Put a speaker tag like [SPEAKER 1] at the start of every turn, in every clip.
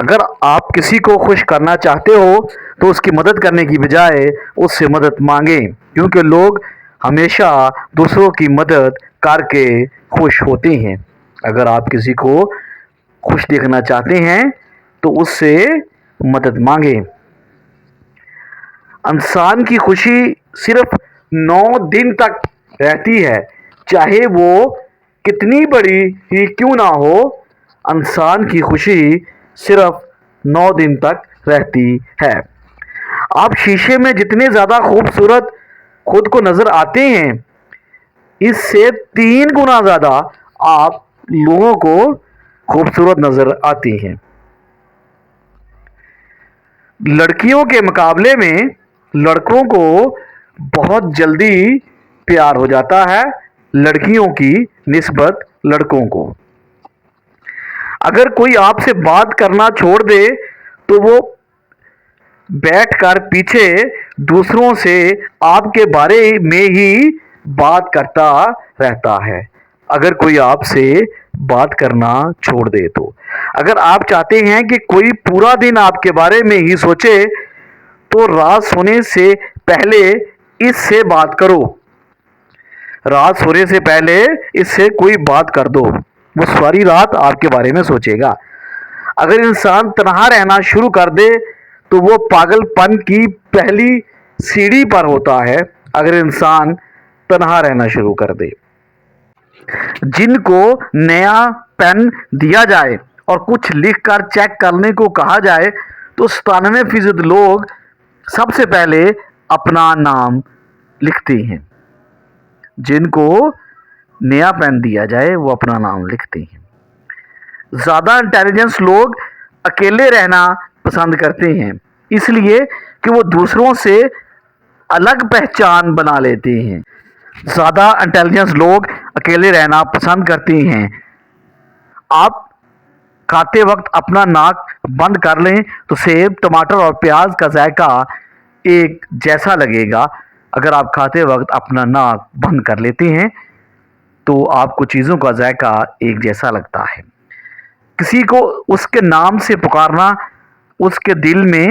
[SPEAKER 1] اگر آپ کسی کو خوش کرنا چاہتے ہو تو اس کی مدد کرنے کی بجائے اس سے مدد مانگیں، کیونکہ لوگ ہمیشہ دوسروں کی مدد کر کے خوش ہوتے ہیں۔ اگر آپ کسی کو خوش دیکھنا چاہتے ہیں تو اس سے مدد مانگیں۔ انسان کی خوشی صرف 9 دن تک رہتی ہے، چاہے وہ کتنی بڑی ہی کیوں نہ ہو۔ انسان کی خوشی صرف 9 دن تک رہتی ہے۔ آپ شیشے میں جتنے زیادہ خوبصورت خود کو نظر آتے ہیں، اس سے 3 گنا زیادہ آپ لوگوں کو خوبصورت نظر آتے ہیں۔ لڑکیوں کے مقابلے میں لڑکوں کو بہت جلدی پیار ہو جاتا ہے، لڑکیوں کی نسبت لڑکوں کو۔ اگر کوئی آپ سے بات کرنا چھوڑ دے تو وہ بیٹھ کر پیچھے دوسروں سے آپ کے بارے میں ہی بات کرتا رہتا ہے۔ اگر کوئی آپ سے بات کرنا چھوڑ دے تو اگر آپ چاہتے ہیں کہ کوئی پورا دن آپ کے بارے میں ہی سوچے تو رات سونے سے پہلے اس سے بات کرو۔ رات سونے سے پہلے اس سے کوئی بات کر دو، وہ ساری رات آپ کے بارے میں سوچے گا۔ اگر انسان تنہا رہنا شروع کر دے تو وہ پاگل پن کی پہلی سیڑھی پر ہوتا ہے۔ اگر انسان تنہا رہنا شروع کر دے، جن کو نیا پین دیا جائے اور کچھ لکھ کر چیک کرنے کو کہا جائے تو 97% لوگ سب سے پہلے اپنا نام لکھتے ہیں۔ جن کو نیا پین دیا جائے وہ اپنا نام لکھتے ہیں۔ زیادہ انٹیلیجنس لوگ اکیلے رہنا پسند کرتے ہیں، اس لیے کہ وہ دوسروں سے الگ پہچان بنا لیتے ہیں۔ زیادہ انٹیلیجنس لوگ اکیلے رہنا پسند کرتے ہیں۔ آپ کھاتے وقت اپنا ناک بند کر لیں تو سیب، ٹماٹر اور پیاز کا ذائقہ ایک جیسا لگے گا۔ اگر آپ کھاتے وقت اپنا ناک بند کر لیتے ہیں تو آپ کو چیزوں کا ذائقہ ایک جیسا لگتا ہے۔ کسی کو اس کے نام سے پکارنا اس کے دل میں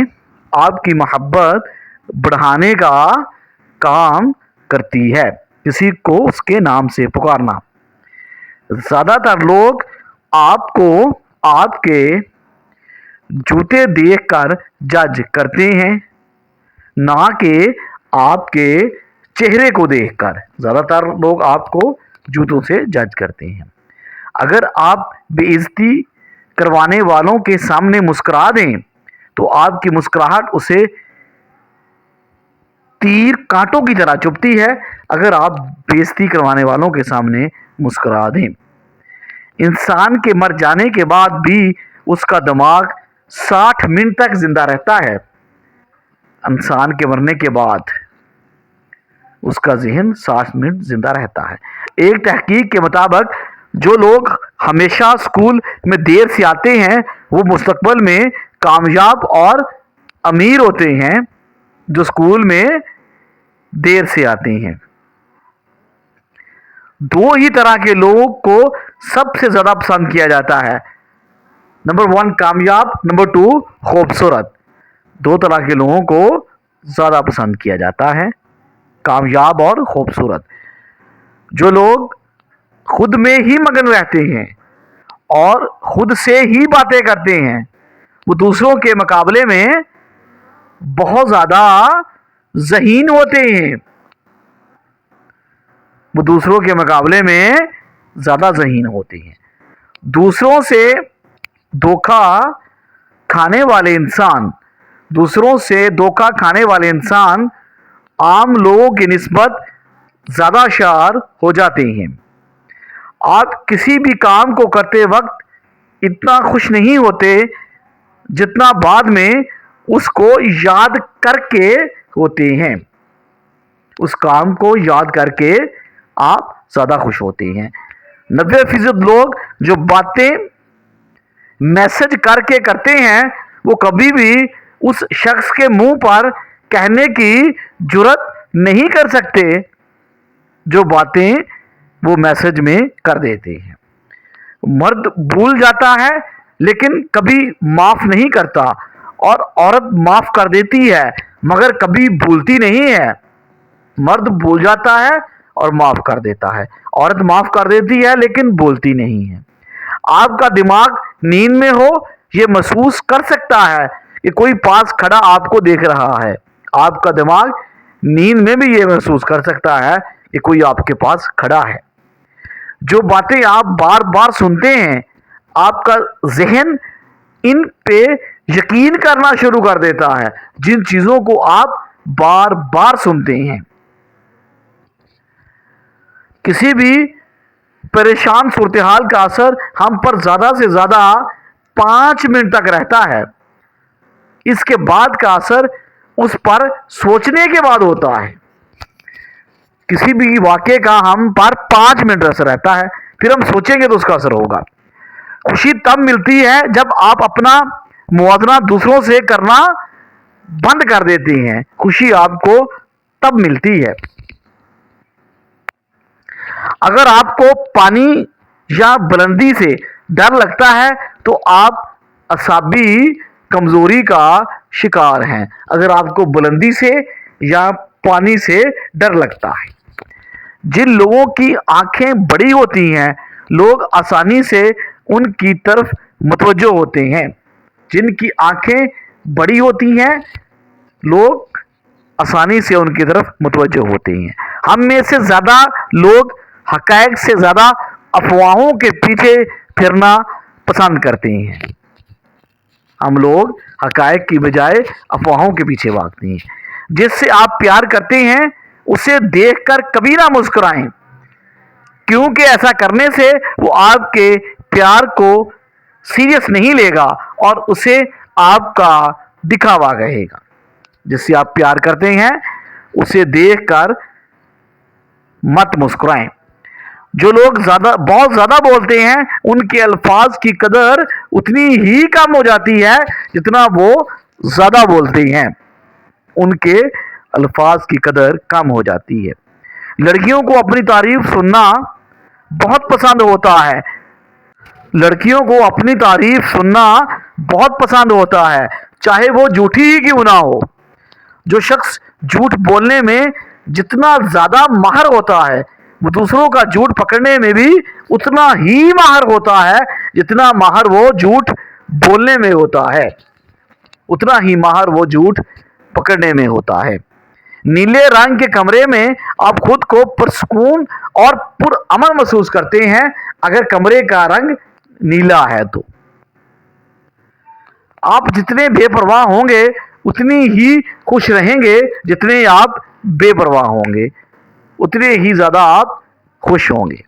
[SPEAKER 1] آپ کی محبت بڑھانے کا کام کرتی ہے۔ کسی کو اس کے نام سے پکارنا۔ زیادہ تر لوگ آپ کو آپ کے جوتے دیکھ کر جج کرتے ہیں، نہ کہ آپ کے چہرے کو دیکھ کر۔ زیادہ تر لوگ آپ کو جوتوں سے جج کرتے ہیں۔ اگر آپ بے عزتی کروانے والوں کے سامنے مسکرا دیں تو آپ کی مسکراہٹ اسے تیر کانٹوں کی طرح چبھتی ہے۔ اگر آپ بے عزتی کروانے والوں کے سامنے مسکرا دیں، انسان کے مر جانے کے بعد بھی اس کا دماغ 60 منٹ تک زندہ رہتا ہے۔ انسان کے مرنے کے بعد اس کا ذہن 60 منٹ زندہ رہتا ہے۔ ایک تحقیق کے مطابق جو لوگ ہمیشہ اسکول میں دیر سے آتے ہیں وہ مستقبل میں کامیاب اور امیر ہوتے ہیں۔ جو اسکول میں دیر سے آتے ہیں، 2 ہی طرح کے لوگوں کو سب سے زیادہ پسند کیا جاتا ہے۔ نمبر 1 کامیاب، نمبر 2 خوبصورت۔ 2 طرح کے لوگوں کو زیادہ پسند کیا جاتا ہے، کامیاب اور خوبصورت۔ جو لوگ خود میں ہی مگن رہتے ہیں اور خود سے ہی باتیں کرتے ہیں وہ دوسروں کے مقابلے میں بہت زیادہ ذہین ہوتے ہیں۔ وہ دوسروں کے مقابلے میں زیادہ ذہین ہوتے ہیں۔ دوسروں سے دھوکہ کھانے والے انسان عام لوگوں کی نسبت زیادہ ہوشیار ہو جاتے ہیں۔ آپ کسی بھی کام کو کرتے وقت اتنا خوش نہیں ہوتے جتنا بعد میں اس کو یاد کر کے ہوتے ہیں۔ اس کام کو یاد کر کے آپ زیادہ خوش ہوتے ہیں۔ 90% لوگ جو باتیں میسج کر کے کرتے ہیں وہ کبھی بھی اس شخص کے منہ پر کہنے کی جرات نہیں کر سکتے جو باتیں وہ میسج میں کر دیتے ہیں۔ مرد بھول جاتا ہے لیکن کبھی معاف نہیں کرتا، اور عورت معاف کر دیتی ہے مگر کبھی بھولتی نہیں ہے۔ مرد بھول جاتا ہے اور معاف کر دیتا ہے، عورت معاف کر دیتی ہے لیکن بھولتی نہیں ہے۔ آپ کا دماغ نیند میں ہو، یہ محسوس کر سکتا ہے کہ کوئی پاس کھڑا آپ کو دیکھ رہا ہے۔ آپ کا دماغ نیند میں بھی یہ محسوس کر سکتا ہے کہ کوئی آپ کے پاس کھڑا ہے۔ جو باتیں آپ بار بار سنتے ہیں، آپ کا ذہن ان پہ یقین کرنا شروع کر دیتا ہے، جن چیزوں کو آپ بار بار سنتے ہیں۔ کسی بھی پریشان صورتحال کا اثر ہم پر زیادہ سے زیادہ 5 منٹ تک رہتا ہے۔ اس کے بعد کا اثر اس پر سوچنے کے بعد ہوتا ہے۔ کسی بھی واقعے کا ہم پر 5 منٹ اثر رہتا ہے، پھر ہم سوچیں گے تو اس کا اثر ہوگا۔ خوشی تب ملتی ہے جب آپ اپنا موازنہ دوسروں سے کرنا بند کر دیتے ہیں۔ خوشی آپ کو تب ملتی ہے۔ اگر آپ کو پانی یا بلندی سے ڈر لگتا ہے تو آپ اعصابی کمزوری کا شکار ہیں۔ اگر آپ کو بلندی سے یا پانی سے ڈر لگتا ہے، جن لوگوں کی آنکھیں بڑی ہوتی ہیں لوگ آسانی سے ان کی طرف متوجہ ہوتے ہیں۔ جن کی آنکھیں بڑی ہوتی ہیں لوگ آسانی سے ان کی طرف متوجہ ہوتے ہیں۔ ہم میں سے زیادہ لوگ حقائق سے زیادہ افواہوں کے پیچھے پھرنا پسند کرتے ہیں۔ ہم لوگ حقائق کی بجائے افواہوں کے پیچھے بھاگتے ہیں۔ جس سے آپ پیار کرتے ہیں اسے دیکھ کر کبھی نہ مسکرائیں، کیونکہ ایسا کرنے سے وہ آپ کے پیار کو سیریس نہیں لے گا اور اسے آپ کا دکھاوا کہے گا۔ جس سے آپ پیار کرتے ہیں اسے دیکھ کر مت مسکرائیں۔ جو لوگ بہت زیادہ بولتے ہیں ان کے الفاظ کی قدر اتنی ہی کم ہو جاتی ہے جتنا وہ زیادہ بولتے ہیں، ان کے الفاظ کی قدر کم ہو جاتی ہے۔ لڑکیوں کو اپنی تعریف سننا بہت پسند ہوتا ہے۔ لڑکیوں کو اپنی تعریف سننا بہت پسند ہوتا ہے، چاہے وہ جھوٹی ہی کیوں نہ ہو۔ جو شخص جھوٹ بولنے میں جتنا زیادہ ماہر ہوتا ہے وہ دوسروں کا جھوٹ پکڑنے میں بھی اتنا ہی ماہر ہوتا ہے جتنا ماہر وہ جھوٹ بولنے میں ہوتا ہے، اتنا ہی ماہر وہ جھوٹ پکڑنے میں ہوتا ہے۔ نیلے رنگ کے کمرے میں آپ خود کو پرسکون اور پرامن محسوس کرتے ہیں اگر کمرے کا رنگ نیلا ہے تو۔ آپ جتنے بے پرواہ ہوں گے اتنی ہی خوش رہیں گے، جتنے آپ بے پرواہ ہوں گے اتنے ہی زیادہ آپ خوش ہوں گے۔